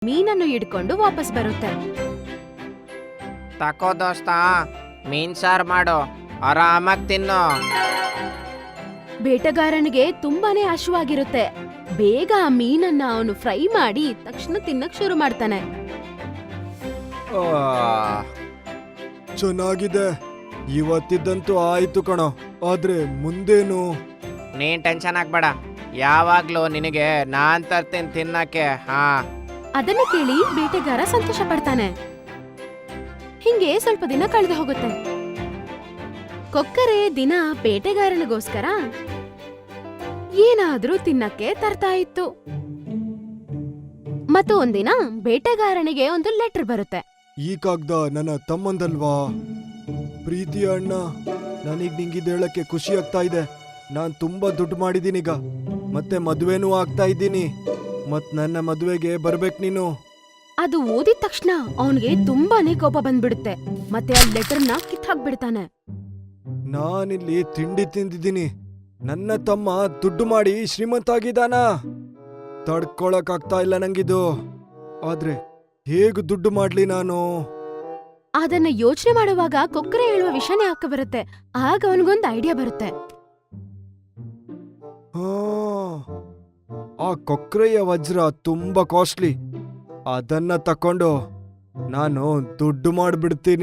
ಮೀನನ್ನು ಹಿಡ್ಕೊಂಡು ವಾಪಸ್ ಬರುತ್ತೆ. ತಕೋ ದೋಸ್ತ, ಮೀನ್ ಸಾರು ಮಾಡು, ಆರಾಮಾಗಿ ತಿನ್ನು. ಬೇಟೆಗಾರನಿಗೆ ತುಂಬಾನೇ ಹಶುವಾಗಿರುತ್ತೆ. ಬೇಗ ಆ ಮೀನನ್ನ ಅವನು ಫ್ರೈ ಮಾಡಿ ತಕ್ಷಣ ತಿನ್ನಕ್ ಶುರು ಮಾಡ್ತಾನೆ. ಚೆನ್ನಾಗಿದೆ, ಇವತ್ತಿದ್ದಂತೂ ಆಯ್ತು ಕಣೋ. ಆದ್ರೆ ಮುಂದೇನು? ನೀನ್ ಟೆನ್ಷನ್ ಆಗ್ಬೇಡ, ಯಾವಾಗ್ಲೂ ನಿನಗೆ ನಾನ್ ತರ್ತೀನಿ ತಿನ್ನಕ್ಕೆ. ಹಾ, ಅದನ್ನ ಕೇಳಿ ಬೇಟೆಗಾರ ಸಂತೋಷ ಪಡ್ತಾನೆ. ಹಿಂಗೆ ಸ್ವಲ್ಪ ದಿನ ಕಳೆದು ಹೋಗುತ್ತೆ. ಕೊಕ್ಕರೆ ದಿನ ಬೇಟೆಗಾರನಿಗೋಸ್ಕರ ಏನಾದ್ರೂ ತಿನ್ನಕ್ಕೆ ತರ್ತಾ ಇತ್ತು. ಮತ್ತು ಒಂದಿನ ಬೇಟೆಗಾರನಿಗೆ ಒಂದು ಲೆಟರ್ ಬರುತ್ತೆ. ಈ ಕಾಗ್ದ ನನ್ನ ತಮ್ಮಂದಲ್ವಾ? ಪ್ರೀತಿಯ ಅಣ್ಣ, ನನಗ್ ನಿಂಗಿದ್ ಹೇಳಕ್ಕೆ ಖುಷಿ ಆಗ್ತಾ ಇದೆ. ನಾನ್ ತುಂಬಾ ದುಡ್ಡು ಮಾಡಿದೀನೀಗ, ಮತ್ತೆ ಮದ್ವೆನೂ ಆಗ್ತಾ ಇದ್ದೀನಿ. ಮತ್ ನನ್ನ ಮದ್ವೆಗೆ ಬರ್ಬೇಕು ನೀನು. ಅದು ಓದಿದ ತಕ್ಷಣ ಅವನಿಗೆ ತುಂಬಾನೇ ಕೋಪ ಬಂದ್ಬಿಡುತ್ತೆ. ಮತ್ತೆ ಆ ಲೆಟರ್ನ ಕಿತ್ತಾಕ್ಬಿಡ್ತಾನೆ. ನಾನಿಲ್ಲಿ ತಿಂಡಿ ತಿಂದಿದ್ದೀನಿ, ನನ್ನ ತಮ್ಮ ದುಡ್ಡು ಮಾಡಿ ಶ್ರೀಮಂತ ಆಗಿದಾನ. ತಡ್ಕೊಳಕ್ ಆಗ್ತಾ ಇಲ್ಲ ನಂಗಿದು. ಆದ್ರೆ ಹೇಗ್ ದುಡ್ಡು ಮಾಡ್ಲಿ ನಾನು? ಅದನ್ನ ಯೋಚನೆ ಮಾಡುವಾಗ ಕೊಕ್ಕರೆ ಹೇಳುವ ವಿಷಯನೇ ಹಾಕ ಬರುತ್ತೆ. ಆಗ ಅವನಿಗೊಂದು ಐಡಿಯಾ ಬರುತ್ತೆ. ಹಾ, ಆ ಕೊಕ್ರೆಯ ವಜ್ರ ತುಂಬಾ ಕಾಸ್ಟ್ಲಿ. ಅದನ್ನ ತಕೊಂಡು ನಾನು ದುಡ್ಡು ಮಾಡ್ಬಿಡ್ತೀನಿ.